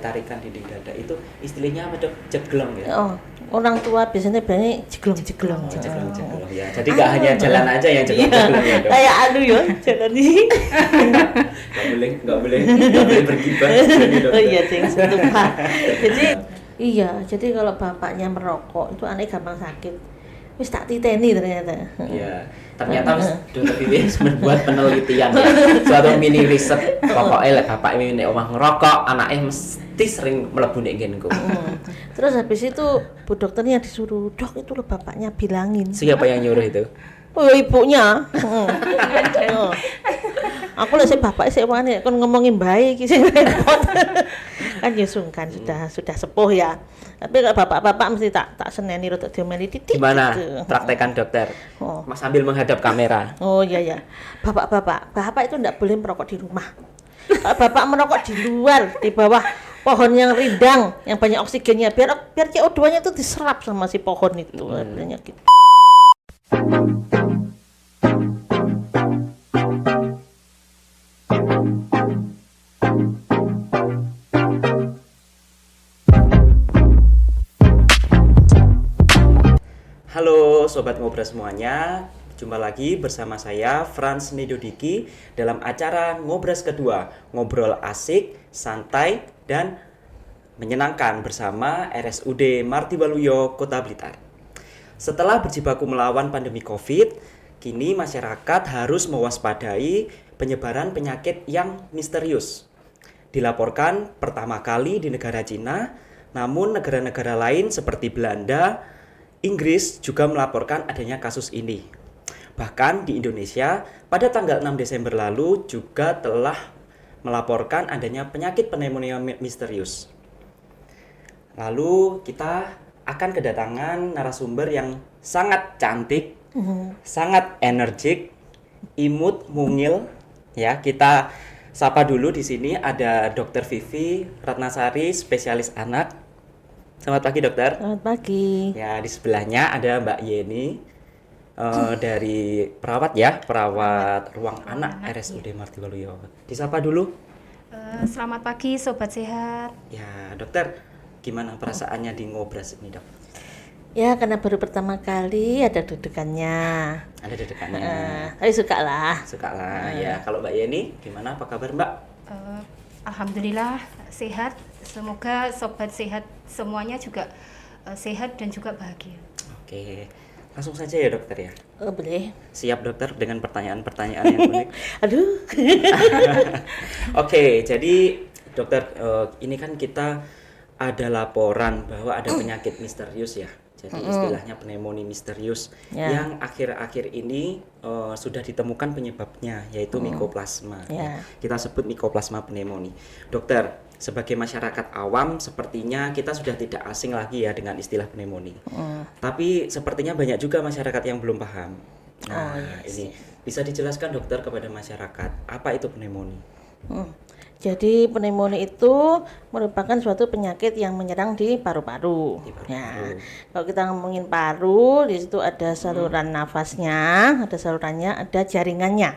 tarikan dinding dada itu istilahnya apa dok? Jeglong ya? Oh, orang tua biasanya bilangnya jeglong. Jeglong ya. Jadi nggak hanya jalan aja yang jeglong ya dok? Kayak ya, jalan ini. Nggak boleh bergibah. Oh iya, lupa. Jadi kalau bapaknya merokok itu aneh gampang sakit. Wis tak titeni ternyata. Iya, ternyata dokter Vivi membuat penelitian ya. Suatu mini riset. Pokoknya bapak ini nek omah ngerokok, anaknya mesti sering mlebu nek nggenku. Terus habis itu bu dokternya disuruh, "Dok, itu lo bapaknya bilangin." Siapa yang nyuruh itu? Oh, ibunya. Aku lah si bapak sih wani kon ngomongin baik iki sing repot. Kan ya sungkan sudah sepuh ya. Tapi kalau bapak-bapak mesti tak seneni rada diomeli titik. Gimana gitu. praktekan dokter? Mas sambil menghadap kamera. Oh iya. Bapak itu enggak boleh merokok di rumah. Bapak merokok di luar, di bawah pohon yang rindang, yang banyak oksigennya biar CO2-nya itu diserap sama si pohon itu. Banyak gitu. Halo Sobat Ngobras semuanya, jumpa lagi bersama saya Frans Nedodiki dalam acara Ngobras kedua, ngobrol asik, santai, dan menyenangkan bersama RSUD Marti Waluyo, Kota Blitar. Setelah berjibaku melawan pandemi COVID, kini masyarakat harus mewaspadai penyebaran penyakit yang misterius. Dilaporkan pertama kali di negara Cina, namun negara-negara lain seperti Belanda, Inggris juga melaporkan adanya kasus ini. Bahkan di Indonesia, pada tanggal 6 Desember lalu juga telah melaporkan adanya penyakit pneumonia misterius. Lalu kita akan kedatangan narasumber yang sangat cantik, sangat energik, imut, mungil. Ya, kita sapa dulu di sini ada Dr. Vivi Ratnasari, spesialis anak. Selamat pagi dokter. Selamat pagi. Ya, di sebelahnya ada Mbak Yeni dari perawat ruang anak RSUD Marti Waluyo. Disapa dulu. Selamat pagi sobat sehat. Ya dokter, gimana perasaannya di Ngobras ini dok? Ya karena baru pertama kali ada deg-degannya. Ada deg-degannya. Tapi suka lah. Ya. Kalau Mbak Yeni, gimana? Apa kabar Mbak? Alhamdulillah sehat. Semoga sobat sehat semuanya juga sehat dan juga bahagia. Oke, langsung saja ya dokter ya. Boleh. Siap dokter dengan pertanyaan-pertanyaan yang unik. Aduh. Oke, jadi dokter ini kan kita ada laporan bahwa ada penyakit misterius ya. Jadi istilahnya pneumonia misterius yang akhir-akhir ini sudah ditemukan penyebabnya yaitu Mycoplasma. Kita sebut Mycoplasma pneumonia. Dokter, sebagai masyarakat awam sepertinya kita sudah tidak asing lagi ya dengan istilah pneumonia. Tapi sepertinya banyak juga masyarakat yang belum paham. Ini bisa dijelaskan dokter kepada masyarakat apa itu pneumonia? Jadi pneumonia itu merupakan suatu penyakit yang menyerang di paru-paru. Ya, kalau kita ngomongin paru, di situ ada saluran nafasnya, ada salurannya, ada jaringannya.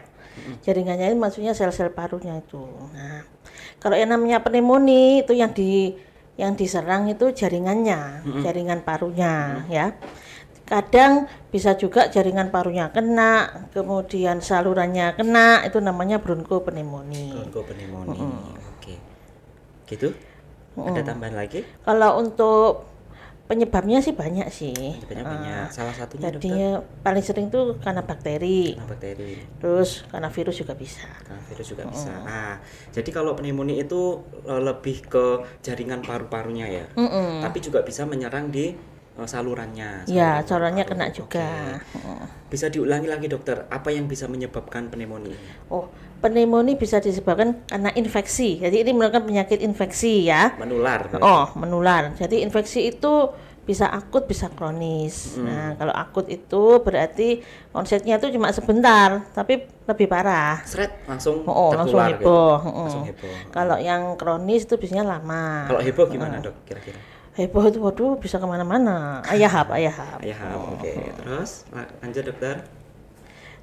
Jaringannya itu maksudnya sel-sel parunya itu. Nah, kalau yang namanya pneumonia itu yang diserang itu jaringannya, jaringan parunya, ya. Kadang bisa juga jaringan parunya kena, kemudian salurannya kena, itu namanya bronkopneumonia. Bronkopneumonia. Oke. Gitu? Ada tambahan lagi? Kalau untuk penyebabnya sih banyak sih. Banyak. Salah satunya jadinya dokter? Paling sering tuh karena bakteri. Terus karena virus juga bisa. Nah, jadi kalau pneumonia itu lebih ke jaringan paru-parunya ya. Tapi juga bisa menyerang di salurannya. Ya, salurannya kena juga. Bisa diulangi lagi dokter, apa yang bisa menyebabkan pneumonia? Pneumonia bisa disebabkan karena infeksi. Jadi ini merupakan penyakit infeksi ya. Menular. Menular. Jadi infeksi itu bisa akut, bisa kronis. Nah, kalau akut itu berarti onsetnya itu cuma sebentar, tapi lebih parah. Langsung langsung heboh. Gitu. Kalau yang kronis itu biasanya lama. Kalau heboh gimana dok kira-kira? Heboh itu waduh bisa kemana-mana. Ayahap. Oke. Terus lanjut dokter.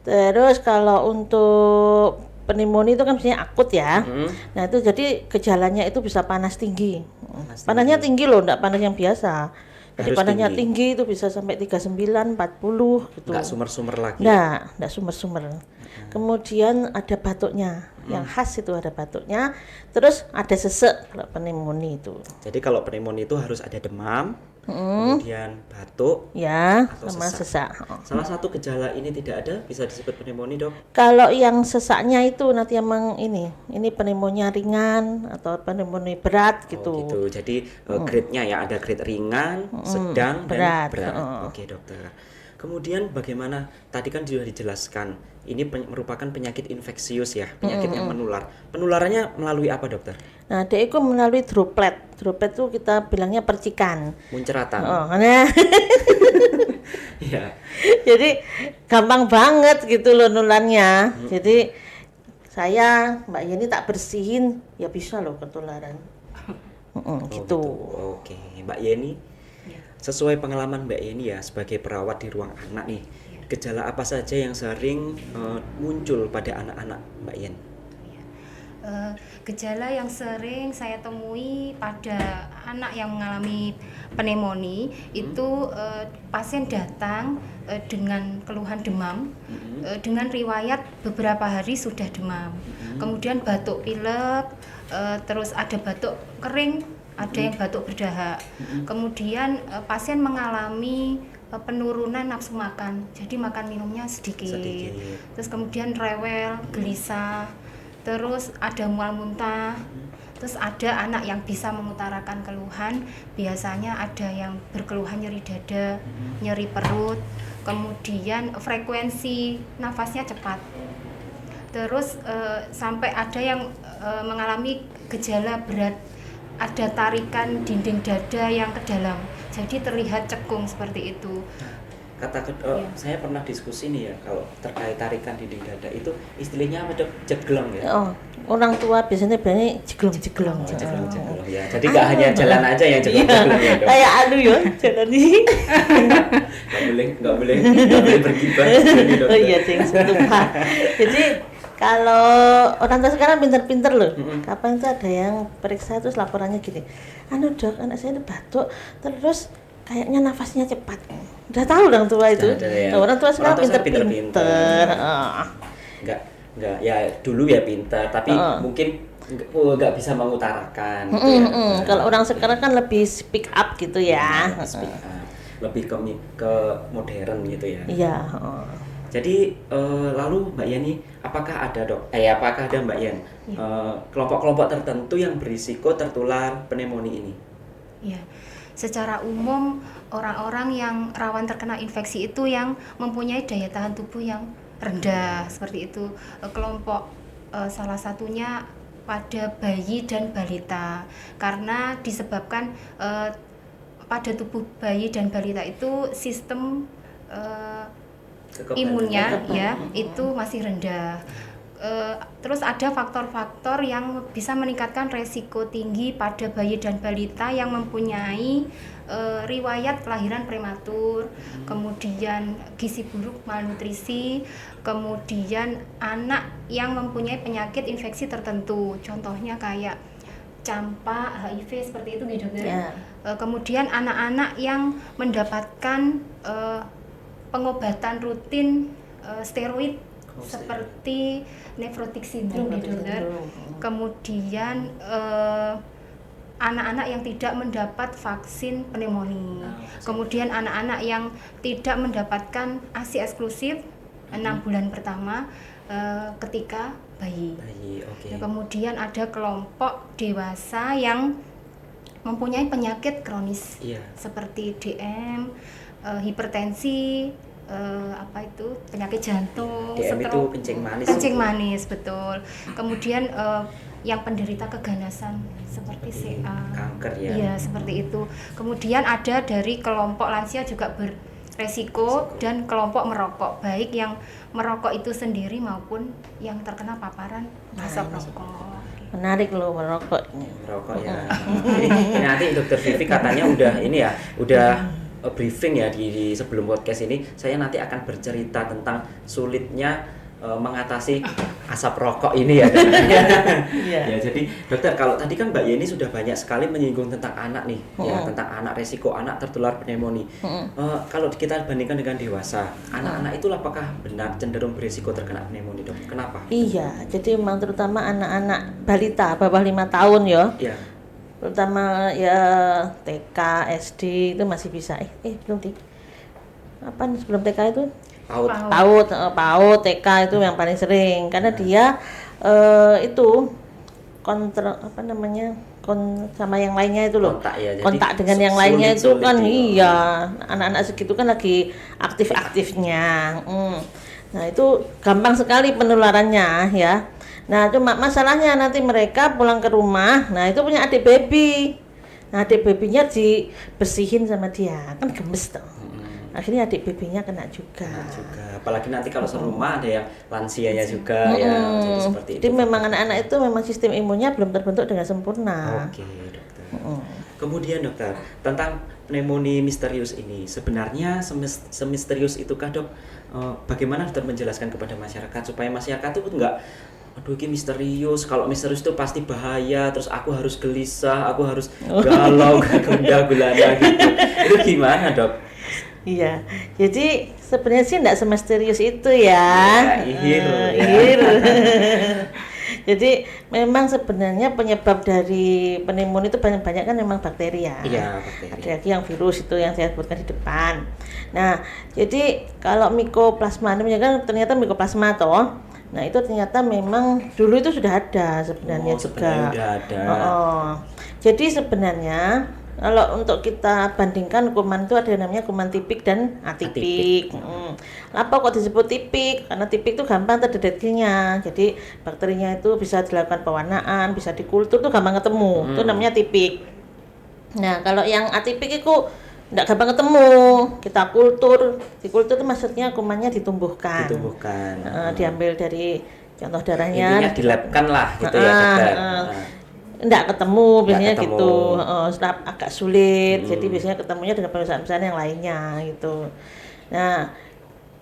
Terus kalau untuk pneumonia itu kan biasanya akut ya. Hmm. Nah itu jadi gejalanya itu bisa panas tinggi. Panas Panasnya tinggi loh, enggak panas yang biasa. Jadi Harus panasnya tinggi. tinggi itu bisa sampai 39, 40 gitu. Nggak sumer-sumer lagi. Enggak sumer-sumer. Kemudian ada batuknya, yang khas itu ada batuknya. Terus ada sesek kalau pneumonia itu. Jadi kalau pneumonia itu harus ada demam, kemudian batuk, Ya, atau sama sesak. Salah satu gejala ini tidak ada, bisa disebut pneumonia, Dok? Kalau yang sesaknya itu nanti emang ini pneumonia ringan atau pneumonia berat gitu. Oh, gitu. Jadi grade-nya ya ada grade ringan, sedang, berat. dan berat. Oke, dokter. Kemudian bagaimana? Tadi kan sudah dijelaskan, ini merupakan penyakit infeksius ya, penyakit yang menular. Penularannya melalui apa, dokter? Nah, dia itu melalui droplet. Droplet itu kita bilangnya percikan. Munceratan. Oh, nah. Iya. Jadi gampang banget gitu loh nularnya. Jadi saya Mbak Yeni tak bersihin ya bisa loh ketularan. Gitu. Oke, Mbak Yeni. Sesuai pengalaman Mbak Yeni ya sebagai perawat di ruang anak nih, gejala apa saja yang sering muncul pada anak-anak Mbak Yen? Gejala yang sering saya temui pada anak yang mengalami pneumonia itu pasien datang dengan keluhan demam, dengan riwayat beberapa hari sudah demam, kemudian batuk pilek, terus ada batuk kering, ada yang batuk berdahak, kemudian pasien mengalami penurunan nafsu makan, jadi makan minumnya sedikit. Terus kemudian rewel, gelisah, terus ada mual muntah, terus ada anak yang bisa mengutarakan keluhan, biasanya ada yang berkeluhan nyeri dada, nyeri perut, kemudian frekuensi nafasnya cepat, terus sampai ada yang mengalami gejala berat, ada tarikan dinding dada yang ke dalam, jadi terlihat cekung seperti itu. Saya pernah diskusi nih ya, kalau terkait tarikan dinding dada itu istilahnya apa, Dok? Jeglong ya? Oh, orang tua biasanya bilangnya jeglong. Jeglong ya. Jadi nggak hanya jalan aja yang jeglong ya, Dok? Kayak ya, jalan nih. Nggak boleh bergibah. Oh iya, Cing, sumpah. Jadi kalau orang tua sekarang pinter-pinter loh. Kapan itu ada yang periksa terus laporannya gini, Dok, anak saya ini batuk, terus kayaknya nafasnya cepat. Udah tahu orang tua itu. Ya. Orang tua sekarang pinter-pinter. Enggak ya, dulu ya pinter, tapi mungkin nggak bisa mengutarakan. Gitu ya. Kalau orang sekarang kan lebih speak up gitu ya. Lebih ke modern gitu ya. Iya. Jadi lalu Mbak Yeni, apakah ada Mbak Yen kelompok-kelompok tertentu yang berisiko tertular pneumonia ini? Iya. Secara umum orang-orang yang rawan terkena infeksi itu yang mempunyai daya tahan tubuh yang rendah, seperti itu. Kelompok salah satunya pada bayi dan balita, karena disebabkan pada tubuh bayi dan balita itu sistem imunnya ya itu masih rendah. Terus ada faktor-faktor yang bisa meningkatkan resiko tinggi pada bayi dan balita yang mempunyai riwayat kelahiran prematur, kemudian gizi buruk, malnutrisi, kemudian anak yang mempunyai penyakit infeksi tertentu, contohnya kayak campak, HIV seperti itu gitu kan. Yeah. Kemudian anak-anak yang mendapatkan pengobatan rutin steroid seperti nefrotik sindrom gitu kan. Kemudian anak-anak yang tidak mendapat vaksin pneumonia. Kemudian anak-anak yang tidak mendapatkan ASI eksklusif 6 bulan pertama ketika bayi. Okay. Kemudian ada kelompok dewasa yang mempunyai penyakit kronis seperti DM, hipertensi, penyakit jantung, DM stroke, itu kencing manis betul. Kemudian yang penderita keganasan seperti CA, kanker ya. Iya, seperti itu. Kemudian ada dari kelompok lansia juga beresiko dan kelompok merokok, baik yang merokok itu sendiri maupun yang terkena paparan asap rokok. Menarik loh merokok ya. Ini nanti Dokter Vivi katanya udah briefing ya di sebelum podcast ini, saya nanti akan bercerita tentang sulitnya mengatasi asap rokok ini ya. Dok. Iya. Ya, jadi dokter, kalau tadi kan Mbak Yeni sudah banyak sekali menyinggung tentang anak nih, ya, tentang anak, resiko anak tertular pneumonia. Kalau kita bandingkan dengan dewasa, anak-anak itu apakah benar cenderung berisiko terkena pneumonia, Dok? Kenapa? Iya, jadi memang terutama anak-anak balita bawah 5 tahun ya. Iya. Terutama ya TK, SD itu masih bisa. Belum apa sebelum TK itu? PAUD. PAUD, TK itu yang paling sering karena dia itu sama yang lainnya itu loh. Kontak ya, jadi kontak dengan yang lainnya itu sulit kan ya. iya, anak-anak segitu kan lagi aktif-aktifnya. Nah, itu gampang sekali penularannya ya. Nah, cuma masalahnya nanti mereka pulang ke rumah, nah itu punya adik baby. Nah, adik babynya dibersihin sama dia, kan gemes tuh. Akhirnya adik babynya kena juga. Apalagi nanti kalau serumah ada yang lansianya juga ya, jadi seperti itu. Jadi memang anak-anak itu memang sistem imunnya belum terbentuk dengan sempurna. Oke, dokter. Kemudian dokter, tentang pneumonia misterius ini, sebenarnya semisterius itukah, Dok? Bagaimana dokter menjelaskan kepada masyarakat supaya masyarakat itu enggak, aduh ini misterius, kalau misterius itu pasti bahaya, terus aku harus gelisah, aku harus galau, gundah gulana gitu. Itu gimana, Dok? Iya, jadi sebenarnya sih enggak semisterius itu ya. Ihir. Jadi memang sebenarnya penyebab dari pneumonia itu banyak kan memang bakteri ya. Iya, bakteri. Ada lagi yang virus itu yang saya sebutkan di depan. Nah, jadi kalau Mycoplasma namanya kan ternyata Mycoplasma toh. Nah, itu ternyata memang dulu itu sudah ada sebenarnya juga. Sebenarnya sudah ada. Jadi sebenarnya kalau untuk kita bandingkan kuman itu ada yang namanya kuman tipik dan atipik. Apa kok disebut tipik? Karena tipik itu gampang terdeteksinya. Jadi bakterinya itu bisa dilakukan pewarnaan, bisa dikultur tuh gampang ketemu. Itu namanya tipik. Nah, kalau yang atipik itu enggak gampang ketemu. Kita kultur. Dikultur itu maksudnya kumannya ditumbuhkan. Diambil dari contoh darahnya. Intinya dilabkan lah gitu ya, dokter. Enggak ketemu biasanya gitu. Setelah agak sulit. Jadi biasanya ketemunya dengan pemeriksaan-pemeriksaan yang lainnya gitu. Nah,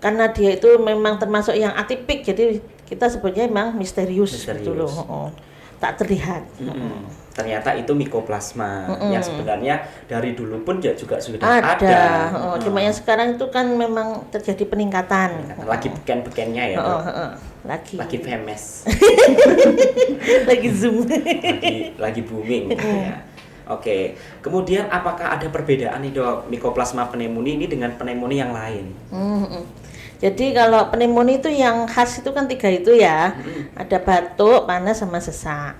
karena dia itu memang termasuk yang atipik, jadi kita sebutnya memang misterius. Gitu loh. Tak terlihat. Ternyata itu Mycoplasma yang sebenarnya dari dulu pun juga sudah ada. Cuma yang sekarang itu kan memang terjadi peningkatan. Lagi beken-bekennya ya, Dok. Lagi famous. Lagi zoom. lagi booming ya. Oke. Kemudian apakah ada perbedaan nih, Dok, Mycoplasma pneumonia ini dengan pneumonia yang lain? Jadi kalau pneumonia itu yang khas itu kan 3 itu ya. Ada batuk, panas sama sesak.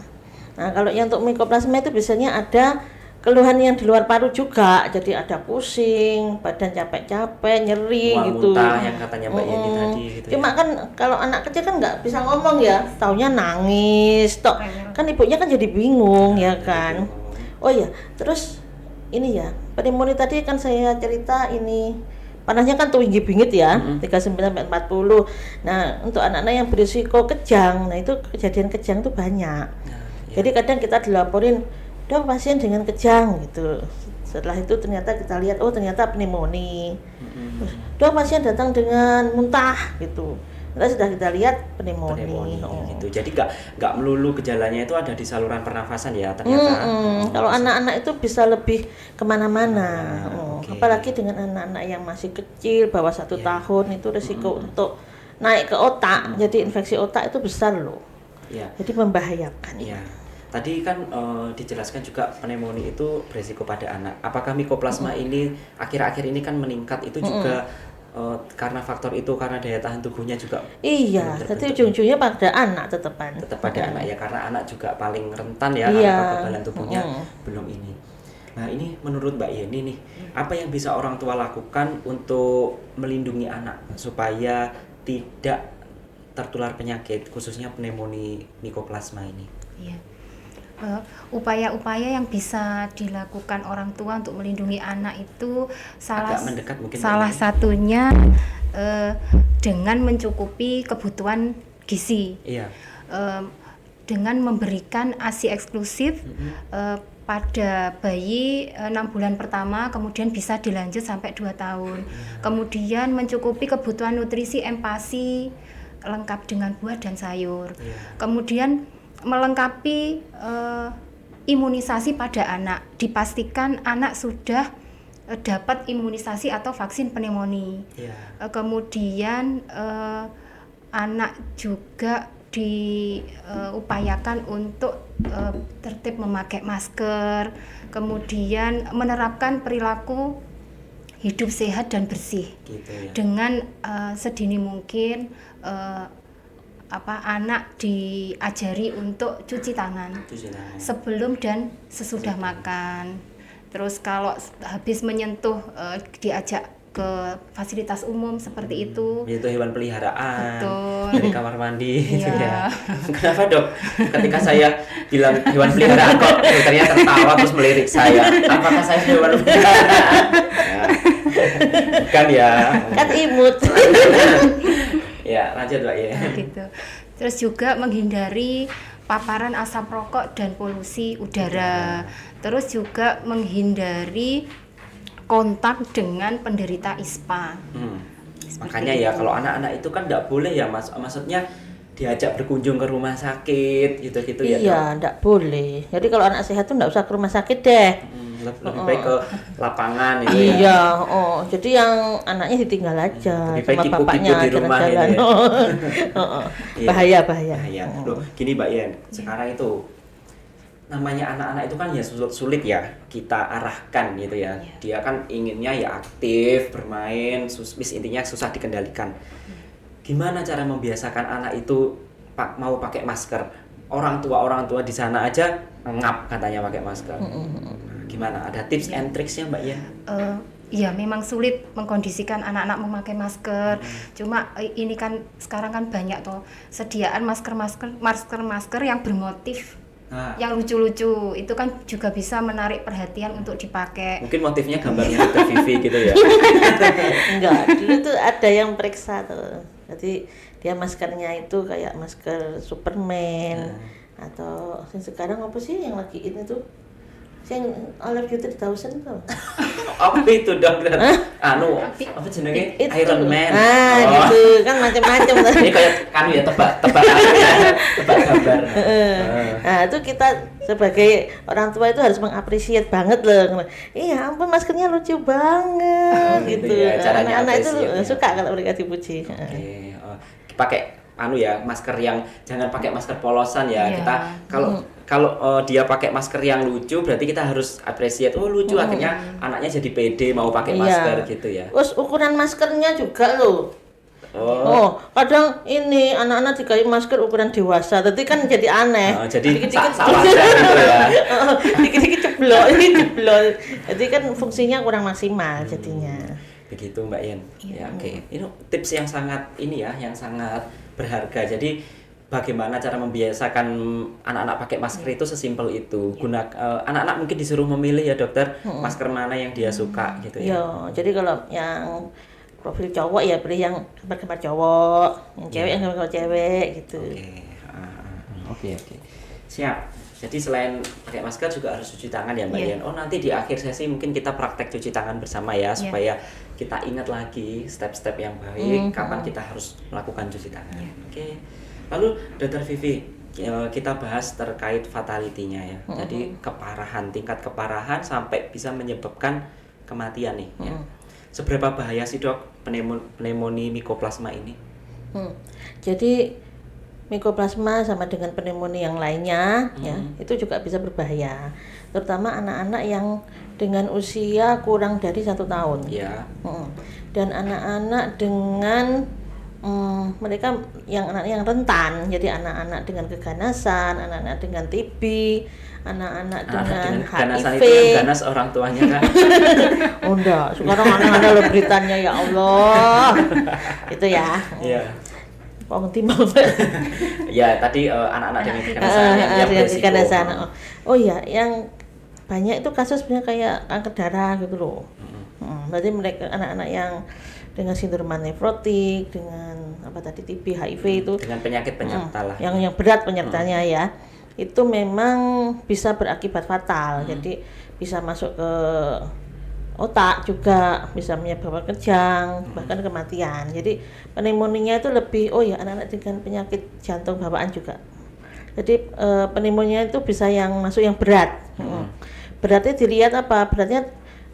Nah, kalau yang untuk Mycoplasma itu biasanya ada keluhan yang di luar paru juga. Jadi ada pusing, badan capek-capek, nyeri gitu. Muntah yang katanya Mbak Yeni tadi gitu. Cuma kan kalau anak kecil kan nggak bisa ngomong ya, taunya nangis tok. Kan ibunya kan jadi bingung ya kan. Oh iya, terus ini ya, pneumonia tadi kan saya cerita ini panasnya kan tinggi bingit ya, 39-40. Nah, untuk anak-anak yang berisiko kejang, nah itu kejadian kejang itu banyak. Jadi kadang kita dilaporin, Dok, pasien dengan kejang gitu. Setelah itu ternyata kita lihat, oh ternyata pneumonia. Dok, pasien datang dengan muntah gitu. Terus sudah kita lihat pneumonia. Gitu. Jadi nggak melulu gejalanya itu ada di saluran pernafasan ya ternyata. Kalau anak-anak itu bisa lebih kemana-mana. Apalagi dengan anak-anak yang masih kecil, bawah 1 tahun itu risiko untuk naik ke otak. Jadi infeksi otak itu besar loh. Jadi membahayakan. Tadi kan dijelaskan juga pneumonia itu berisiko pada anak. Apakah Mycoplasma ini akhir-akhir ini kan meningkat itu juga karena faktor itu, karena daya tahan tubuhnya juga? Iya, tapi ujung-ujungnya pada anak tetap pada anak ya, karena anak juga paling rentan ya, karena kekebalan tubuhnya belum ini. Nah, ini menurut Mbak Yeni nih, apa yang bisa orang tua lakukan untuk melindungi anak supaya tidak tertular penyakit khususnya pneumonia Mycoplasma ini? Iya. Upaya-upaya yang bisa dilakukan orang tua untuk melindungi anak itu salah satunya dengan mencukupi kebutuhan gizi. Dengan memberikan ASI eksklusif pada bayi 6 bulan pertama, kemudian bisa dilanjut sampai 2 tahun. Kemudian mencukupi kebutuhan nutrisi empasi lengkap dengan buah dan sayur. Iya. Kemudian melengkapi imunisasi pada anak, dipastikan anak sudah dapat imunisasi atau vaksin pneumonia. Iya. Kemudian anak juga diupayakan untuk tertib memakai masker, kemudian menerapkan perilaku hidup sehat dan bersih. Gitu ya. Dengan sedini mungkin anak diajari untuk cuci tangan Cuci tangan. sebelum dan sesudah makan. Terus kalau habis menyentuh diajak ke fasilitas umum seperti itu. Itu hewan peliharaan. Betul. Dari kamar mandi gitu ya. Iya. Kenapa dok? Ketika saya bilang hewan peliharaan kok dokternya tertawa terus melirik saya. Apakah saya hewan peliharaan? Ya. Bukan ya. Kan imut. Ya lanjut Mbak ya. Gitu. Terus juga menghindari paparan asap rokok dan polusi udara. Terus juga menghindari kontak dengan penderita ISPA. Makanya ya kalau anak-anak itu kan nggak boleh ya maksudnya diajak berkunjung ke rumah sakit gitu-gitu ya. Iya, enggak boleh. Jadi kalau anak sehat tuh enggak usah ke rumah sakit deh. Lebih baik ke lapangan itu ya. Iya, jadi yang anaknya ditinggal aja Lebih baik sama kipu-kipu bapaknya di rumah jalan-jalan. ini ya. Iya. Bahaya. Bahaya. Loh, gini Mbak Yen, sekarang itu namanya anak-anak itu kan ya sulit ya kita arahkan gitu ya. Dia kan inginnya ya aktif, bermain, intinya susah dikendalikan. Gimana cara membiasakan anak itu mau pakai masker? Orang tua di sana aja ngap katanya pakai masker. Gimana? Ada tips and tricksnya Mbak Yen? Iya, memang sulit mengkondisikan anak-anak memakai masker. Cuma ini kan sekarang kan banyak tuh sediaan masker yang bermotif. Nah, Yang lucu-lucu itu kan juga bisa menarik perhatian untuk dipakai. mungkin motifnya gambarnya Dr. Vivi gitu ya. Enggak, dulu tuh ada yang periksa tuh. Jadi dia maskernya itu kayak masker Superman atau yang sekarang apa sih yang lagi ini tuh? Yang Olive Beauty 1000 tuh. Apa itu dokter? Apa jenenge? Itu. Iron Man. Gitu kan macam-macam tuh. Ini kayak ya tebak gambar. Nah, itu kita sebagai orang tua itu harus mengapresiasi banget loh. Iya, ampun maskernya lucu banget gitu. Ya, caranya Anak-anak itu apresiasinya. suka kalau mereka dipuji. Oke. Pakai masker yang jangan pakai masker polosan ya. Iya. Kita kalau dia pakai masker yang lucu berarti kita harus appreciate. Oh, lucu akhirnya anaknya jadi pede mau pakai masker gitu ya. Terus ukuran maskernya juga loh. Oh. Kadang ini anak-anak dikasih masker ukuran dewasa, tapi kan jadi aneh. Jadi Dikit-dikit salah gitu ya. dikit-dikit ceblok, ini ceblok. Jadi kan fungsinya kurang maksimal jadinya. Begitu Mbak Yen. Ya, oke. Ini tips yang sangat yang sangat berharga. Jadi bagaimana cara membiasakan anak-anak pakai masker itu sesimpel itu. Anak-anak mungkin disuruh memilih ya dokter masker mana yang dia suka gitu ya. Yo, jadi kalau yang profil cowok ya pilih yang gambar-gambar cowok, yang cewek yang gambar cewek gitu. Oke. Siap. Jadi selain pakai masker juga harus cuci tangan ya Mbak Yen. Oh, nanti di akhir sesi mungkin kita praktek cuci tangan bersama ya supaya kita ingat lagi step-step yang baik kapan kita harus melakukan cuci tangan. Oke. Lalu Dr. Vivi, kita bahas terkait fatality-nya ya. Jadi tingkat keparahan sampai bisa menyebabkan kematian nih ya. Seberapa bahaya sih dok pneumonia Mycoplasma ini? Jadi Mycoplasma sama dengan pneumonia yang lainnya ya, itu juga bisa berbahaya. Terutama anak-anak yang dengan usia kurang dari 1 tahun. Ya. Dan anak-anak dengan mereka anak yang rentan, jadi anak-anak dengan keganasan, anak-anak dengan TB, anak-anak dengan keganasan HIV. itu yang ganas orang tuanya kan? Oh enggak, sekarang anak-anak lo beritanya ya Allah. Itu ya. Iya. Ya tadi anak-anak dengan keganasan yang beresiko. Keganasan. Oh iya, yang banyak itu kasus sebenarnya kayak kanker darah gitu loh. Berarti mereka anak-anak yang dengan sindrom nefrotik, dengan TB, HIV itu dengan penyakit penyerta lah. Yang berat penyertanya ya. Itu memang bisa berakibat fatal. Jadi bisa masuk ke otak juga bisa menyebabkan kejang, bahkan kematian. Jadi pneumonia itu lebih, oh ya, anak-anak dengan penyakit jantung bawaan juga. Jadi pneumonia itu bisa yang masuk yang berat. Beratnya dilihat apa?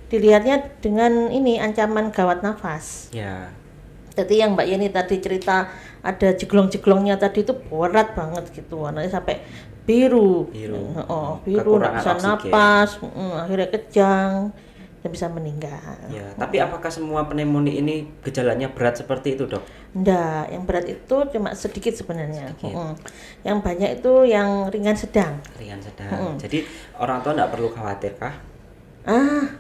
Dilihatnya dengan ini ancaman gawat nafas. Ya. Jadi yang Mbak Yeni tadi cerita ada jeglong-jeglongnya tadi itu berat banget gitu, warnanya sampai biru. Biru, nggak bisa napas, akhirnya kejang dan bisa meninggal. Ya, tapi apakah semua pneumonia ini gejalanya berat seperti itu, Dok? Enggak, yang berat itu cuma sedikit sebenarnya. Yang banyak itu yang ringan sedang. Ringan sedang. Jadi orang tua enggak perlu khawatir kah?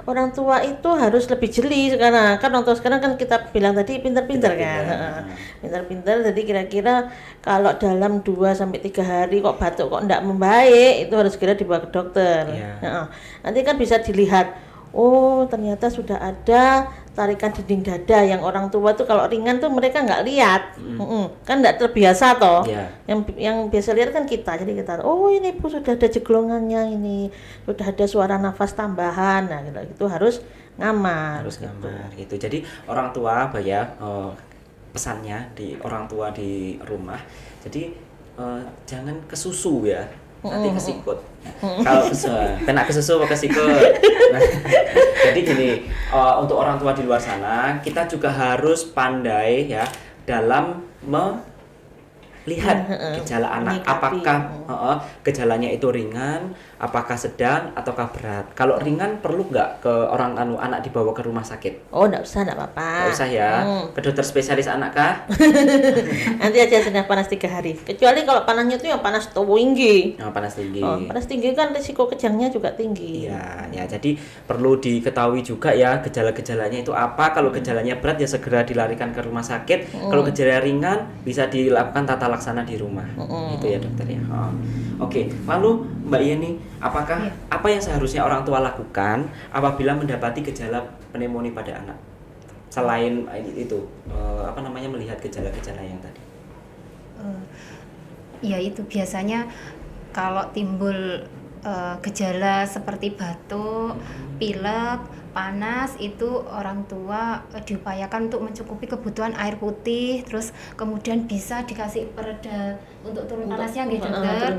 Orang tua itu harus lebih jeli sekarang. Kan orang tua sekarang kan kita bilang tadi pintar-pintar kan. Pintar-pintar, jadi kira-kira kalau dalam 2 sampai 3 hari kok batuk kok enggak membaik, itu harus segera dibawa ke dokter. Nanti kan bisa dilihat, oh ternyata sudah ada tarikan dinding dada. Yang orang tua tuh kalau ringan tuh mereka nggak lihat, kan nggak terbiasa toh. Yang biasa lihat kan kita, jadi kita, oh ini Bu sudah ada jeglongannya, ini sudah ada suara nafas tambahan. Nah gitu harus ngamar. Gitu. Jadi orang tua pesannya di orang tua di rumah, jadi jangan kesusu ya, nanti kesikut. Kalau kena kesusu atau kesikut. Jadi gini, untuk orang tua di luar sana, kita juga harus pandai ya dalam melihat gejala anak. Apakah gejalanya itu ringan, apakah sedang, ataukah berat. Kalau ringan perlu nggak ke anak dibawa ke rumah sakit? Oh, nggak usah, nggak apa-apa. Nggak usah ya, ke dokter spesialis anak kah? Nanti aja sudah panas 3 hari. Kecuali kalau panasnya itu yang panas tinggi. Panas tinggi. Panas tinggi kan risiko kejangnya juga tinggi. Ya, jadi perlu diketahui juga ya gejala-gejalanya itu apa. Kalau gejalanya berat ya segera dilarikan ke rumah sakit. Kalau gejala ringan bisa dilakukan tata laksana di rumah. Itu ya dokter ya. Oke, lalu Mbak Yeni, apakah apa yang seharusnya orang tua lakukan apabila mendapati gejala pneumonia pada anak? Selain itu, melihat gejala-gejala yang tadi. Ya itu biasanya kalau timbul gejala seperti batuk, pilek, panas, itu orang tua diupayakan untuk mencukupi kebutuhan air putih, terus kemudian bisa dikasih pereda untuk turun panasnya gitu dokter.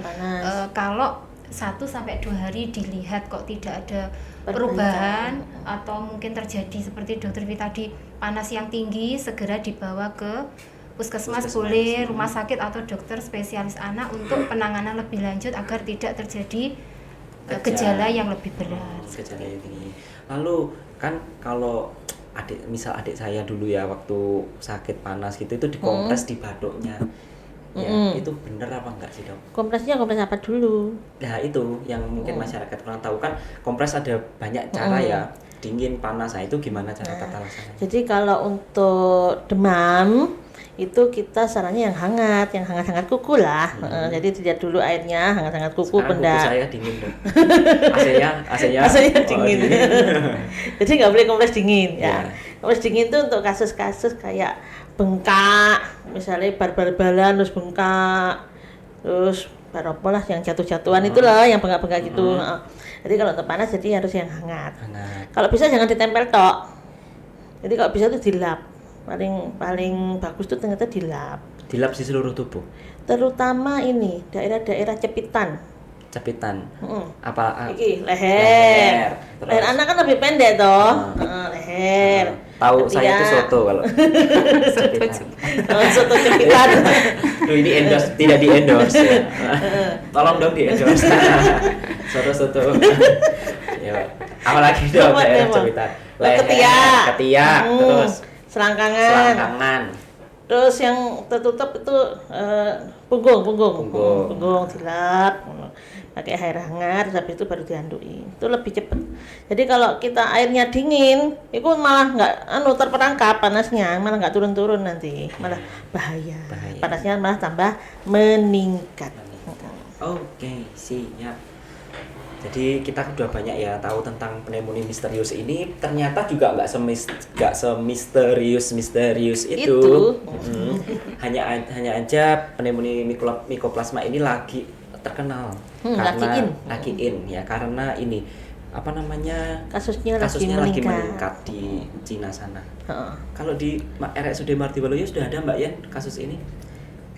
Kalau 1 sampai 2 hari dilihat kok tidak ada perubahan atau mungkin terjadi seperti dokter Vita tadi panas yang tinggi, segera dibawa ke puskesmas boleh, rumah sakit atau dokter spesialis anak untuk penanganan lebih lanjut agar tidak terjadi gejala yang lebih berat. Gejala yang tinggi. Lalu kan kalau misal adik saya dulu ya waktu sakit panas gitu itu dikompres di batuknya. Ya, itu bener apa enggak sih, Dok? Kompresnya kompres apa dulu? Nah, itu yang mungkin masyarakat kurang tahu kan, kompres ada banyak cara ya. Dingin, panas. Nah, itu gimana cara tata laksananya? Jadi kalau untuk demam itu kita sarannya yang hangat kuku lah. Jadi dilihat dulu airnya hangat kuku. Sekarang benda. Kuku saya dingin dong. AC-nya dingin. Jadi nggak boleh kompres dingin ya. Kompres dingin itu untuk kasus-kasus kayak bengkak, misalnya bal-balan terus bengkak, terus baropolah yang jatuh-jatuhan itulah yang bengkak-bengkak gitu. Jadi kalau untuk panas jadi harus yang hangat. Kalau bisa jangan ditempel tok. Jadi kalau bisa itu dilap. Paling bagus tuh ternyata dilap. Dilap di seluruh tubuh. Terutama ini daerah-daerah cepitan. Apa? Iki leher. Leher anak kan lebih pendek toh. Leher. Tahu saya itu soto kalau. Soto cepitan. Duh, ini endorse, tidak di endorse ya. Tolong dong di endorse. Soto. Ya. Apalagi dong daerah cepitan. Leher, ketiak, terus selangkangan. Terus yang tertutup itu punggung dilap pakai air hangat, habis itu baru diandui. Itu lebih cepat. Jadi kalau kita airnya dingin, itu malah nggak terperangkap panasnya, malah nggak turun-turun nanti, malah bahaya. Panasnya malah tambah meningkat. Oke, siap. Jadi kita sudah banyak ya tahu tentang pneumonia misterius ini. Ternyata juga nggak semisterius itu. Hanya aja pneumonia mycoplasma ini lagi terkenal karena lagi in ya, karena ini apa namanya kasusnya lagi meningkat. meningkat di Cina sana. Heeh. Kalau di RSUD Martiwaluyo sudah ada Mbak Yen kasus ini?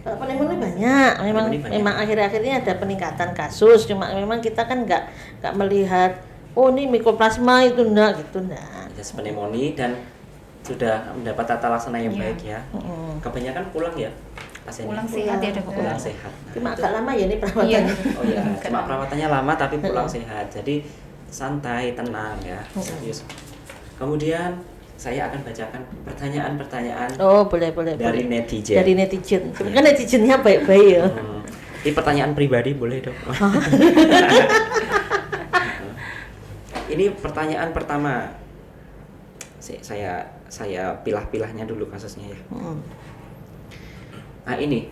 Kalau pneumonia banyak, memang akhir-akhir ini ada peningkatan kasus, cuma memang kita kan nggak melihat oh ini mikroplasma itu enggak gitu enggak. Ada pneumonia dan sudah mendapat tata laksana yang baik ya. Kebanyakan pulang ya pasiennya. Pulang sehat ya Dok. Pulang sehat. Cuma agak lama ya ini perawatannya. Oh ya, cuma perawatannya lama tapi pulang sehat. Jadi santai, tenang ya, serius. Kemudian saya akan bacakan pertanyaan-pertanyaan Oh boleh dari netizen. Dari netizen. Kan netizennya baik-baik ya. Ini pertanyaan pribadi boleh Dok? Ini pertanyaan pertama. Saya pilah-pilahnya dulu kasusnya ya. Nah ini,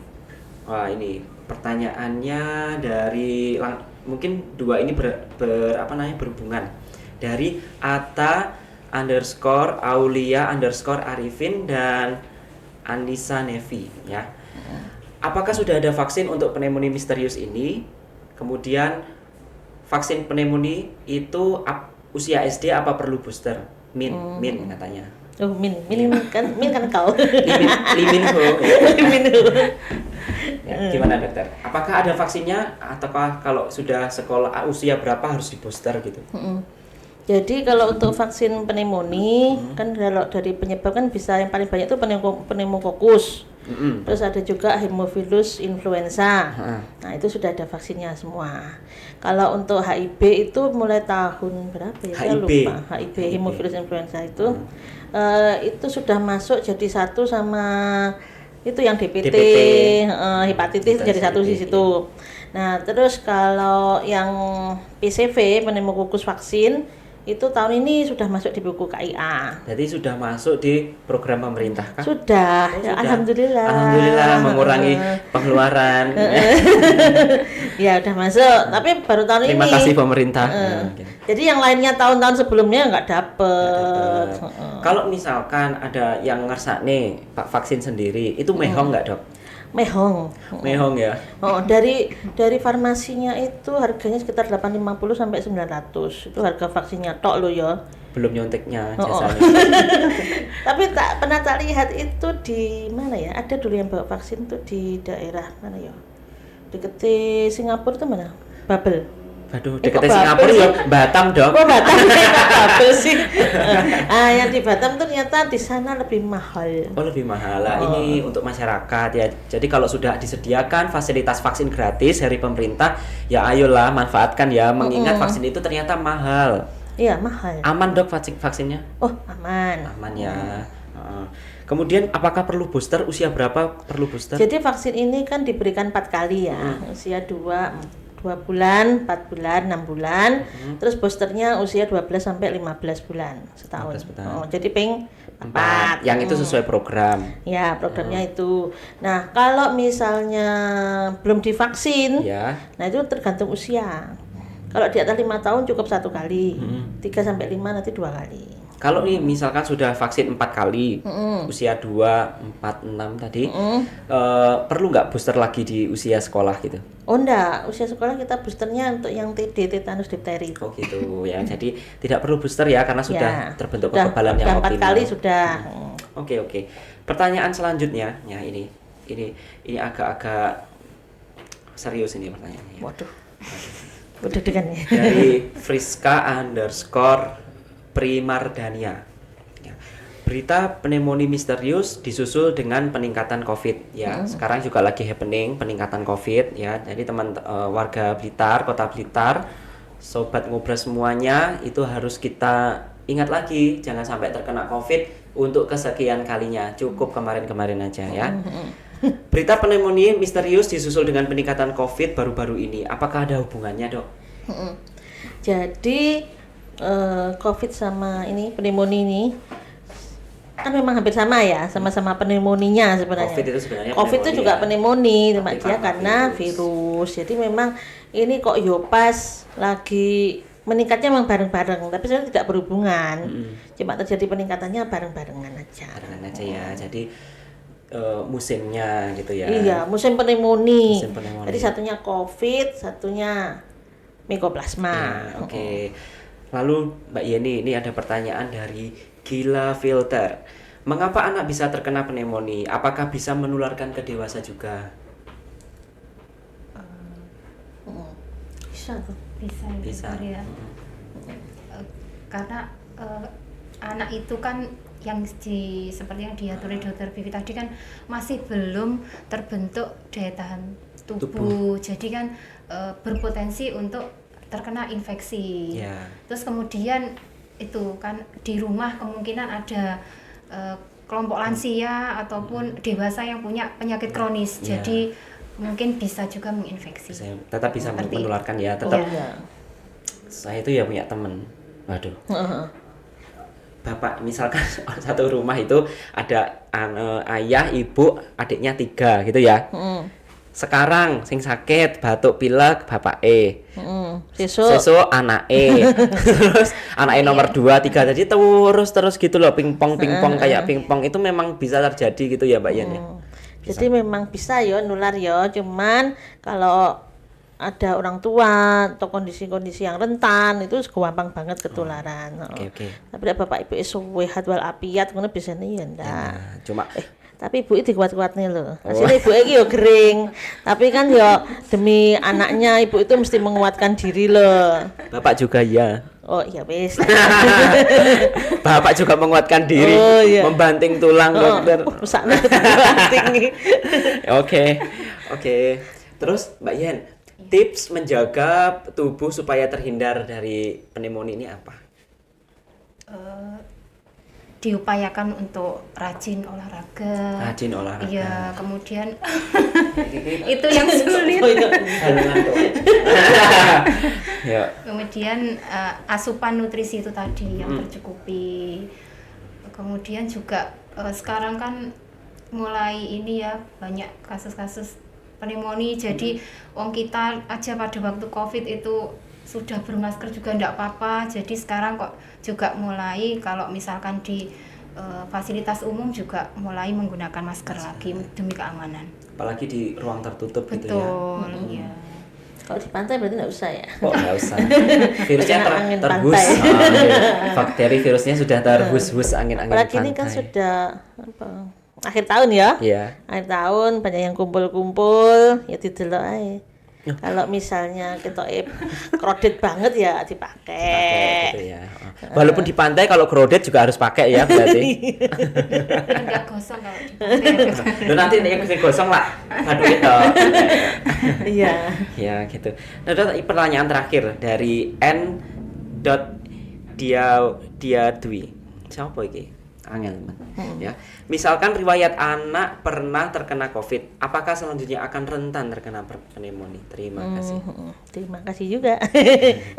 wah ini pertanyaannya dari mungkin dua ini berhubungan dari Ata_Aulia_Arifin dan Anissa Nevi ya. Apakah sudah ada vaksin untuk pneumonia misterius ini? Kemudian vaksin pneumonia itu usia SD apa perlu booster? Min katanya. Oh min kan kau. Limin ho. Liminho. Ya, gimana dokter? Apakah ada vaksinnya ataukah kalau sudah sekolah usia berapa harus di booster gitu? Jadi kalau untuk vaksin pneumonia kan kalau dari penyebab kan bisa yang paling banyak itu pneumokokus. Terus ada juga hemophilus influenza. Nah, itu sudah ada vaksinnya semua. Kalau untuk HIV itu mulai tahun berapa ya? Saya lupa. HIV hemophilus influenza itu sudah masuk jadi satu sama itu yang DPT. Hepatitis jadi satu di situ. Nah, terus kalau yang PCV pneumokokus vaksin itu tahun ini sudah masuk di buku KIA. Jadi sudah masuk di program pemerintah kan? Sudah. Ya, alhamdulillah. Alhamdulillah mengurangi pengeluaran. Ya udah masuk, tapi baru tahun ini. Terima kasih pemerintah. Jadi yang lainnya tahun-tahun sebelumnya nggak dapet. Kalau misalkan ada yang ngersakne vaksin sendiri, itu mehong nggak dok? Mehong ya. Oh, dari farmasinya itu harganya sekitar 850 sampai 900. Itu harga vaksinnya tok lo ya. Belum nyonteknya jasanya. Tapi pernah lihat itu di mana ya? Ada dulu yang bawa vaksin tuh di daerah mana ya? Deket Singapura tuh mana? Babel. Aduh, deketnya Singapura ya Batam dok. Oh Batam Babel sih. Yang di Batam tuh ternyata di sana lebih mahal. Oh lebih mahal lah. Ini untuk masyarakat ya. Jadi kalau sudah disediakan fasilitas vaksin gratis dari pemerintah, ya ayolah manfaatkan ya. Mengingat vaksin itu ternyata mahal. Iya mahal. Aman dok vaksinnya? Oh aman. Aman ya. Kemudian apakah perlu booster? Usia berapa perlu booster? Jadi vaksin ini kan diberikan 4 kali ya. Usia 2 bulan, 4 bulan, 6 bulan. Terus boosternya usia 12 sampai 15 bulan setahun. 15 bulan. Oh, jadi 4. Yang itu sesuai program. Ya, programnya itu. Nah, kalau misalnya belum divaksin, nah itu tergantung usia. Kalau di atas 5 tahun cukup 1 kali. 3 sampai 5 nanti 2 kali. Kalau nih misalkan sudah vaksin 4 kali, usia 2, 4, 6 tadi, perlu nggak booster lagi di usia sekolah gitu? Oh enggak, usia sekolah kita boosternya untuk yang TD, tetanus difteri. Oh gitu ya, jadi tidak perlu booster ya karena sudah terbentuk kekebalan yang optimal. 4 kali sudah. Oke. Pertanyaan selanjutnya, ya ini agak-agak serius ini pertanyaannya. Waduh. Udah dengan ya. Dari Friska_Primardania. Ya. Berita pneumonia misterius disusul dengan peningkatan COVID ya. Sekarang juga lagi happening peningkatan COVID ya. Jadi warga Blitar, Kota Blitar, sobat ngobras semuanya itu harus kita ingat lagi jangan sampai terkena COVID untuk kesekian kalinya. Cukup kemarin-kemarin aja ya. Berita pneumonia misterius disusul dengan peningkatan COVID baru-baru ini. Apakah ada hubungannya, Dok? Jadi COVID sama ini pneumonia ini kan memang hampir sama ya, sama-sama pneumonia sebenarnya. COVID itu juga pneumonia, cuma dia karena virus. Jadi memang ini kok pas lagi meningkatnya memang bareng-bareng, tapi sebenarnya tidak berhubungan. Cuma terjadi peningkatannya bareng-barengan aja. Barengan aja ya. Jadi musimnya gitu ya. Iya, musim pneumonia. Jadi satunya COVID, satunya mikoplasma. Ya, oke. Lalu Mbak Yeni, ini ada pertanyaan dari Gila Filter. Mengapa anak bisa terkena pneumonia? Apakah bisa menularkan ke dewasa juga? Bisa tuh. Bisa, Bisa. ya. Karena anak itu kan yang seperti yang diatur dokter Vivi tadi kan masih belum terbentuk daya tahan tubuh. Jadi kan berpotensi untuk terkena infeksi. Ya. Terus kemudian itu kan di rumah kemungkinan ada kelompok lansia ataupun dewasa yang punya penyakit kronis. Ya. Jadi mungkin bisa juga menginfeksi. Tetap bisa Seperti menularkan ya. Tetap. Iya. Saya itu ya punya temen. Waduh. Bapak misalkan satu rumah itu ada ayah, ibu, adiknya 3 gitu ya. Sekarang sing sakit batuk pilek bapak sesuk anak terus anak nomor 2, 3 tadi terus gitu loh, pingpong kayak pingpong itu memang bisa terjadi gitu ya Mbak Yen ya. Jadi memang bisa ya nular ya, cuman kalau ada orang tua atau kondisi-kondisi yang rentan itu gampang banget ketularan. Oke. Tapi nek bapak ibu sehat wal afiat ngono biasanya ya ndak. Nah, cuma Tapi ibu itu kuat-kuatnya loh. Aslinya ibu iki yo kering. Tapi kan yo demi anaknya ibu itu mesti menguatkan diri loh. Bapak juga ya. Oh iya wis. Bapak juga menguatkan diri, Oh, iya. membanting tulang dokter. Rusak banget. Oke. Terus Mbak Yen, tips menjaga tubuh supaya terhindar dari pneumonia ini apa? Diupayakan untuk rajin olahraga. Rajin olahraga. Iya, kemudian itu yang sulit. Ya. Kemudian asupan nutrisi itu tadi yang tercukupi. Kemudian juga sekarang kan mulai ini ya banyak kasus-kasus pneumonia. Jadi wong kita aja pada waktu Covid itu sudah bermasker juga enggak apa-apa. Jadi sekarang kok juga mulai kalau misalkan di fasilitas umum juga mulai menggunakan masker lagi demi keamanan. Apalagi di ruang tertutup gitu ya. Betul, iya. Kalau di pantai berarti nggak usah ya? Kok nggak usah. Virusnya Kena angin terhus. pantai. Bakteri virusnya sudah terhus-hus angin-angin Apalagi pantai. ini kan sudah akhir tahun ya. Iya. Akhir tahun banyak yang kumpul-kumpul ya didelok ae. Kalau misalnya kita crowded banget ya dipakai. Gitu ya. Walaupun di pantai kalau crowded juga harus pakai ya berarti. Enggak gosong kalau dipakai. Loh nanti yang gosong lah. Aduh itu. Iya. Ya gitu. Nah, Dok, pertanyaan terakhir dari N. Diadwi. Siapa iki? Angel teman. Ya. Misalkan riwayat anak pernah terkena COVID, apakah selanjutnya akan rentan terkena pneumonia? Terima kasih. Terima kasih juga.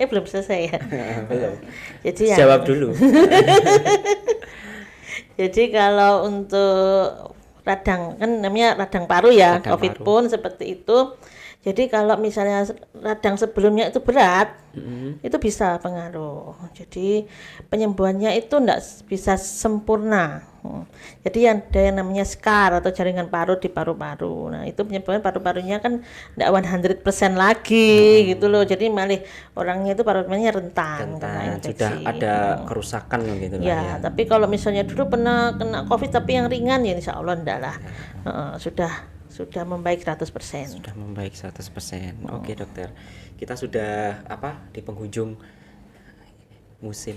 Belum selesai ya. Belum. Jadi Jawab dulu. Jadi kalau untuk radang kan namanya radang paru ya, Radang COVID paru. pun seperti itu. Jadi kalau misalnya radang sebelumnya itu berat, itu bisa pengaruh. Jadi penyembuhannya itu enggak bisa sempurna. Jadi ada yang namanya scar atau jaringan paru di paru-paru. Nah itu penyembuhan paru-parunya kan enggak 100% lagi gitu loh. Jadi malah orangnya itu paru-parunya rentan karena infeksi. Sudah ada kerusakan gitu lah Ya, ya. tapi kalau misalnya dulu pernah kena COVID tapi yang ringan ya insya Allah enggak lah. Sudah membaik 100%. Sudah membaik 100%. Oke, dokter. Kita sudah di penghujung musim.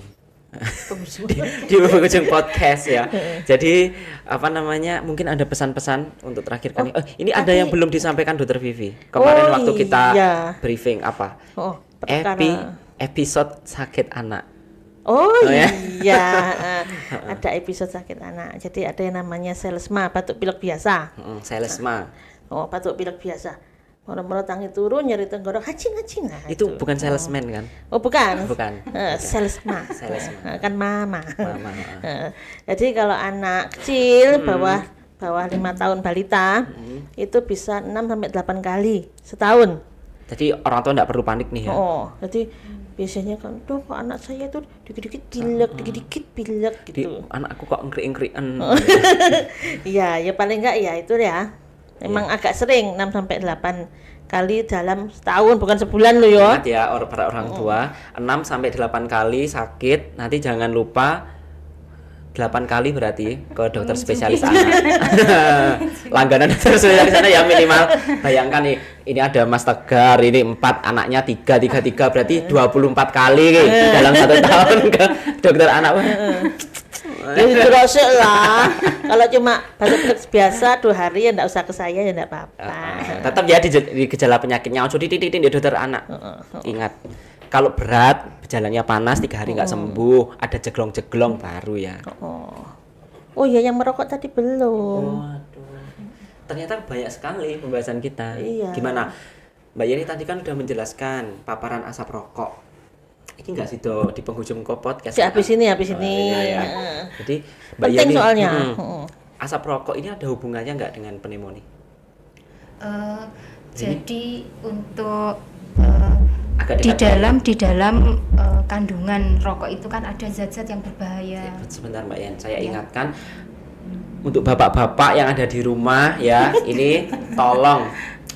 di penghujung podcast ya. Jadi mungkin ada pesan-pesan untuk terakhir kali. Ini ada yang belum disampaikan dokter Vivi. Kemarin Oh, waktu kita iya. briefing apa? Perkara. Episode sakit anak. Oh ya? iya, ada episode sakit anak. Jadi ada yang namanya selesma, batuk pilek biasa. Selesma. Oh, batuk pilek biasa. Moro-moro tangi turun, nyeri tenggorok, hacing. Nah, Itu bukan salesman kan? Oh, bukan. Bukan. Selesma. Selesma. Kan mama. Mama. Jadi kalau anak kecil bawah 5 tahun balita itu bisa 6 sampai 8 kali setahun. Jadi orang tua enggak perlu panik nih ya. Oh, jadi biasanya kan tuh kok anak saya tuh dikit-dikit pilek Jadi gitu. anakku kok engkrik-engkrikan. Iya, ya paling enggak ya itu ya. Memang agak sering 6 sampai 8 kali dalam setahun, bukan sebulan loh ya. Ingat ya para orang tua, 6 sampai 8 kali sakit, nanti jangan lupa 8 kali berarti ke dokter spesialis anak. Langganan dokter spesialis anak ya minimal. Bayangkan nih, ini ada Mas Tegar, ini 4 anaknya 3 berarti 24 kali dalam 1 tahun ke dokter anak. Ya terus lah. Kalau cuma batuk biasa 2 hari ya enggak usah ke saya ya enggak apa-apa. Tetap ya di gejala penyakitnya langsung di dokter anak. Ingat, kalau berat, gejalanya panas 3 hari nggak sembuh, ada jeglong-jeglong baru ya. Oh iya, yang merokok tadi belum. Waduh. Ternyata banyak sekali pembahasan kita. Iya. Gimana? Mbak Yeni tadi kan udah menjelaskan paparan asap rokok. Ini enggak sih di penghujung podcast. Habis ini. Iya. Jadi Mbak Penting Yeni, soalnya. asap rokok ini ada hubungannya nggak dengan pneumonia? Jadi untuk Agak di dekat. dalam kandungan rokok itu kan ada zat-zat yang berbahaya. Sebentar Mbak Yen, saya ingatkan untuk bapak-bapak yang ada di rumah ya, ini tolong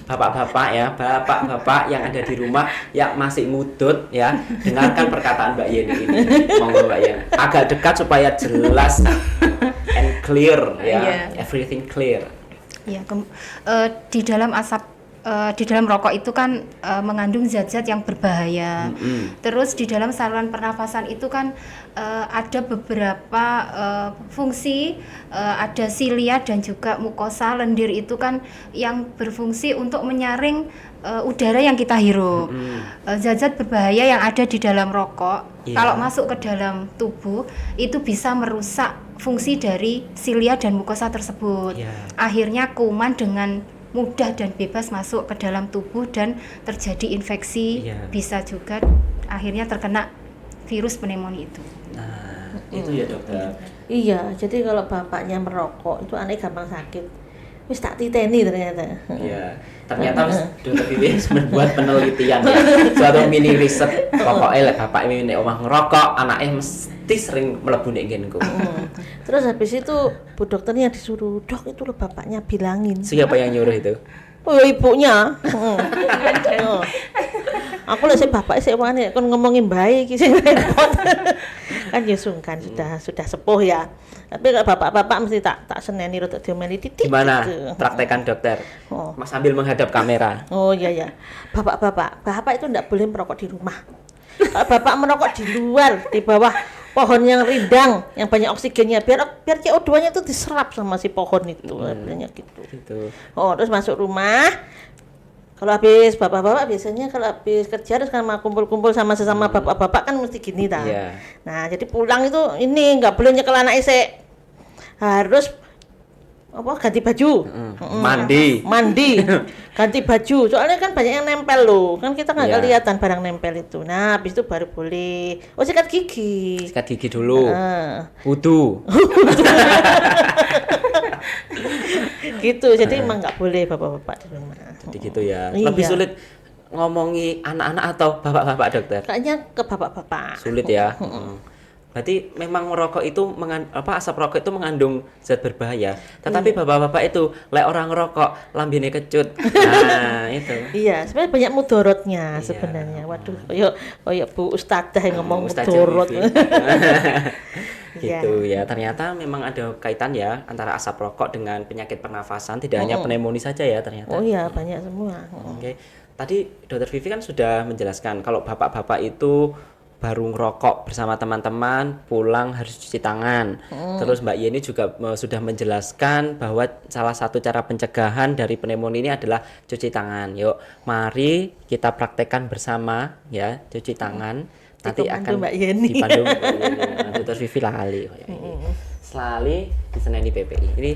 bapak-bapak ya, bapak-bapak yang ada di rumah yang masih mudut ya, dengarkan perkataan Mbak Yen ini. Monggo Mbak Yen, agak dekat supaya jelas and clear ya, everything clear. Ya, di dalam di dalam rokok itu kan mengandung zat-zat yang berbahaya. Terus di dalam saluran pernafasan itu kan ada beberapa fungsi, ada silia dan juga mukosa lendir itu kan yang berfungsi untuk menyaring udara yang kita hirup. Zat-zat berbahaya yang ada di dalam rokok kalau masuk ke dalam tubuh itu bisa merusak fungsi dari silia dan mukosa tersebut. Akhirnya kuman dengan mudah dan bebas masuk ke dalam tubuh dan terjadi infeksi, bisa juga akhirnya terkena virus pneumonia itu. Nah, itu ya dokter. Iya, jadi kalau bapaknya merokok itu aneh gampang sakit. Wis tak titeni ternyata. Iya, ternyata dokter Vivi membuat penelitian ya, suatu mini riset. Pokoknya bapak ini omah ngerokok, anaknya mesti sering mlebu nek nggenku. Terus habis itu bu dokternya disuruh, "Dok, itu loh bapaknya bilangin." Siapa yang nyuruh itu? Oh ya ibunya. Aku lihat si bapak si wani kon ngomongin baik sing repot. Kan ya sungkan sudah sepuh ya. Tapi kalau bapak-bapak mesti tak seneni rada diomeli titik. Gimana? Gitu. Praktekan dokter. Mas sambil menghadap kamera. Oh iya. Bapak itu enggak boleh merokok di rumah. Kalau bapak merokok di luar, di bawah pohon yang rindang, yang banyak oksigennya, biar CO2-nya itu diserap sama si pohon itu, banyak gitu. Oh, terus masuk rumah. Kalau habis bapak-bapak biasanya kalau habis kerja terus kan kumpul-kumpul sama sesama bapak-bapak kan mesti gini ta. Nah, jadi pulang itu ini nggak boleh nyekel anak isek. Harus ganti baju. Mandi. Ganti baju. Soalnya kan banyak yang nempel loh. Kan kita nggak kelihatan barang nempel itu. Nah, habis itu baru boleh. Sikat gigi. Sikat gigi dulu. Wudu. Gitu. Jadi emang nggak boleh bapak-bapak di rumah. Jadi gitu ya. Lebih sulit ngomongi anak-anak atau bapak-bapak dokter? Kayaknya ke bapak-bapak. Sulit ya. Berarti memang merokok itu asap rokok itu mengandung zat berbahaya. Tetapi bapak-bapak itu orang ngerokok lambene kecut. Nah, itu. Iya, sebenarnya banyak mudorotnya sebenarnya. Waduh, kayak Bu Ustadzah yang ngomong mudorot. Gitu ya. Ternyata memang ada kaitan ya antara asap rokok dengan penyakit pernafasan, tidak hanya pneumonia saja ya ternyata. Oh iya, banyak semua. Oke. Tadi Dokter Vivi kan sudah menjelaskan kalau bapak-bapak itu baru ngerokok bersama teman-teman, pulang harus cuci tangan. Terus Mbak Yeni juga sudah menjelaskan bahwa salah satu cara pencegahan dari pneumonia ini adalah cuci tangan. Yuk, mari kita praktekkan bersama ya, cuci tangan. Nanti akan Mbak Yeni. dipandu Mbak Yeni. Dokter Vivi lali selalu di Seneni PPI. Ini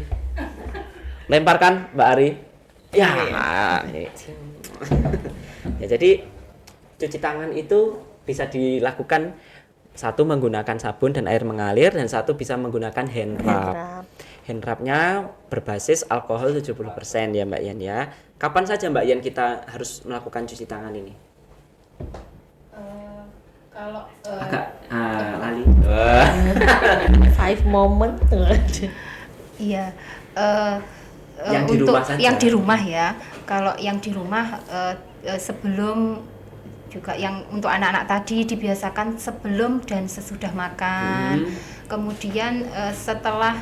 lemparkan Mbak Ari. Ya. Ya, jadi cuci tangan itu bisa dilakukan satu menggunakan sabun dan air mengalir dan satu bisa menggunakan hand rub. Hand rubnya berbasis alkohol 70% ya Mbak Yen ya. Kapan saja Mbak Yen kita harus melakukan cuci tangan ini? Kalau agak lali. 5 moment. Iya. Yang di untuk rumah saja. yang di rumah ya. Kalau yang di rumah sebelum juga yang untuk anak-anak tadi dibiasakan sebelum dan sesudah makan. Kemudian setelah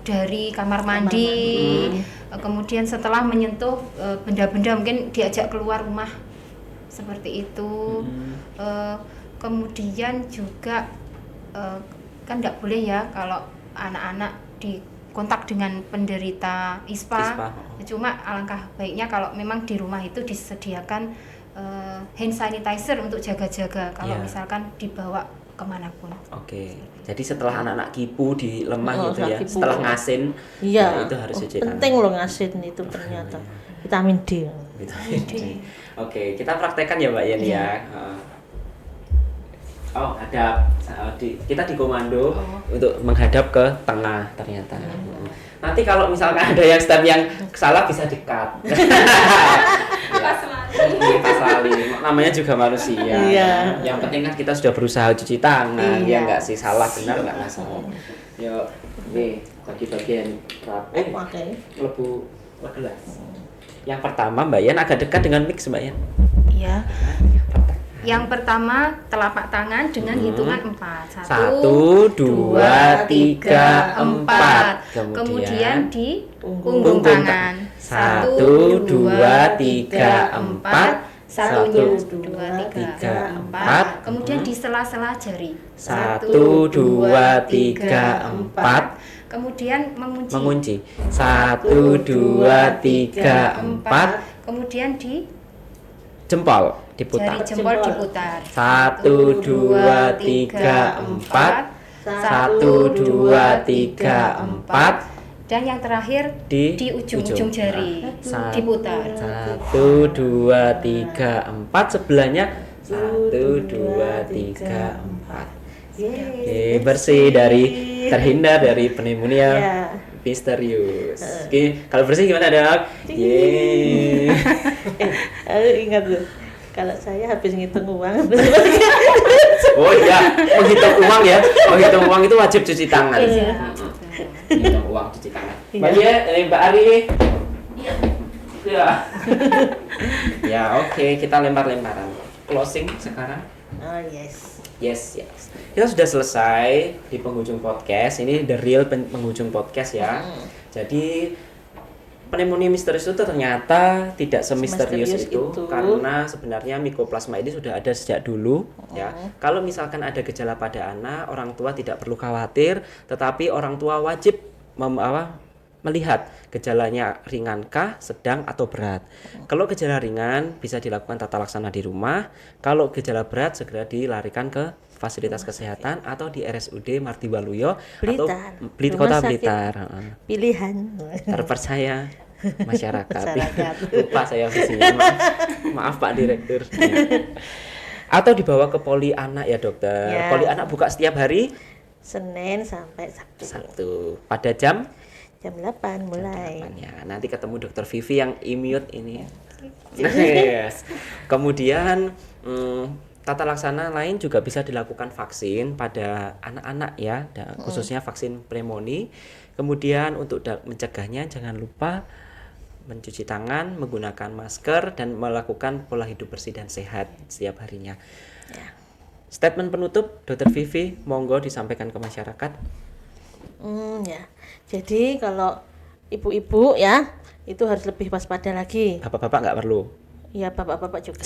dari kamar mandi, kemudian setelah menyentuh benda-benda mungkin diajak keluar rumah seperti itu. Kemudian juga kan tidak boleh ya kalau anak-anak dikontak dengan penderita ISPA. Cuma alangkah baiknya kalau memang di rumah itu disediakan hand sanitizer untuk jaga-jaga kalau misalkan dibawa kemanapun. Oke. Jadi setelah anak-anak kipu di lemah gitu ya, kipu. setelah ngasin, Iya. itu harus cuci tangan. Penting loh ngasin itu ternyata. Vitamin D. Vitamin D. Oke, kita praktekkan ya Mbak Yeni ya. Oh, hadap. Kita dikomando untuk menghadap ke tengah ternyata. Nanti kalau misalkan ada yang step yang salah bisa di-cut. Pas lali. Namanya juga manusia. Iya. Yang penting kan kita sudah berusaha cuci tangan, Iya. ya enggak sih, salah benar enggak masalah. Yuk, nih bagi-bagian rapi. Oke. Lebu gelas. Yang pertama Mbak Yan agak dekat dengan mix Mbak Yan. Ya. Yang pertama telapak tangan dengan hitungan 4. 1, 2, 3, 4. Kemudian di punggung punggung tangan. 1, 2, 3, 4. Satunya 1, 2, 3, 4. Kemudian di sela-sela jari. 1, 2, 3, 4. Kemudian mengunci. Mengunci. 1, 2, 3, 4. Kemudian di Jempol diputar. jari jempol diputar. 1, 2, 3, 4. 1, 2, 3, 4. Dan yang terakhir Di ujung-ujung jari diputar. 1, 2, 3, 4. Sebelahnya 1, 2, 3, 4. Oke, bersih dari terhindar dari pneumonia misterius. Oke, kalau bersih gimana Dok? Yeay. Ingat loh, kalau saya habis ngitung uang Oh iya, menghitung uang ya. Menghitung uang itu wajib cuci tangan. Menghitung uang cuci tangan. Mbak Ye, Mbak Ari. Iya. Ya, oke, kita lempar-lemparan. Closing sekarang. Oh yes. Yes. Kita sudah selesai di penghujung podcast. Ini the real penghujung podcast ya. Jadi pneumonia misterius itu ternyata tidak semisterius itu karena sebenarnya Mycoplasma ini sudah ada sejak dulu ya. Kalau misalkan ada gejala pada anak, orang tua tidak perlu khawatir, tetapi orang tua wajib melihat gejalanya ringankah, sedang atau berat. Kalau gejala ringan bisa dilakukan tata laksana di rumah. Kalau gejala berat segera dilarikan ke fasilitas kesehatan atau di RSUD Marti Waluyo atau Kota Blitar. Pilihan Terpercaya masyarakat. Lupa saya visinya. Maaf Pak Direktur. Atau dibawa ke poli anak ya dokter. Ya. Poli anak buka setiap hari Senin sampai Sabtu. Pada jam 8 mulai. ya, nanti ketemu dokter Vivi yang immute ini. Yes. Kemudian tata laksana lain juga bisa dilakukan vaksin pada anak-anak ya, khususnya vaksin pneumonia. Kemudian untuk mencegahnya jangan lupa mencuci tangan, menggunakan masker dan melakukan pola hidup bersih dan sehat setiap harinya. Ya. Statement penutup Dokter Vivi, monggo disampaikan ke masyarakat. Ya. Jadi kalau ibu-ibu ya itu harus lebih waspada lagi. Bapak-bapak nggak perlu. Ya bapak-bapak juga.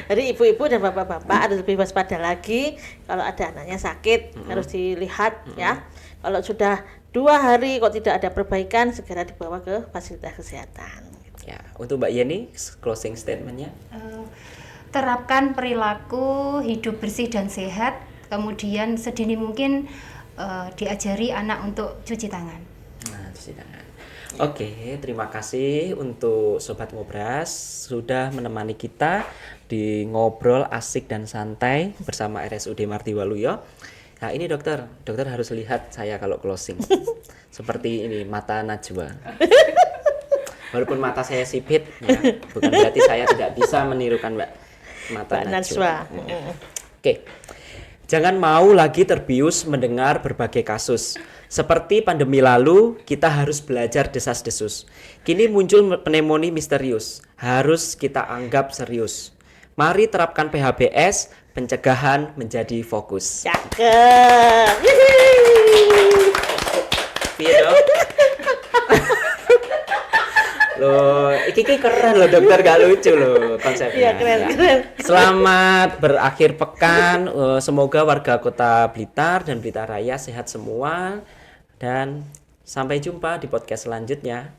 Jadi ibu-ibu dan bapak-bapak harus lebih waspada lagi. Kalau ada anaknya sakit harus dilihat ya. Kalau sudah 2 hari kok tidak ada perbaikan, segera dibawa ke fasilitas kesehatan. Ya, untuk Mbak Yeni closing statementnya. Terapkan perilaku hidup bersih dan sehat. Kemudian sedini mungkin diajari anak untuk cuci tangan. Nah, cuci tangan. Oke, terima kasih untuk Sobat Ngobras sudah menemani kita di ngobrol asik dan santai bersama RSUD Marti Waluyo. Nah ini dokter harus lihat saya kalau closing. Seperti ini, mata Najwa. Walaupun mata saya sipit, ya, bukan berarti saya tidak bisa menirukan mata Najwa. Oke. Jangan mau lagi terbius mendengar berbagai kasus. Seperti pandemi lalu, kita harus belajar desas-desus. Kini muncul pneumonia misterius, harus kita anggap serius. Mari terapkan PHBS, pencegahan menjadi fokus. Cakep. Piye dong? Loh, iki keren loh dokter, gak lucu loh konsepnya. Iya, keren. Selamat berakhir pekan. Semoga warga Kota Blitar dan Blitar Raya sehat semua dan sampai jumpa di podcast selanjutnya.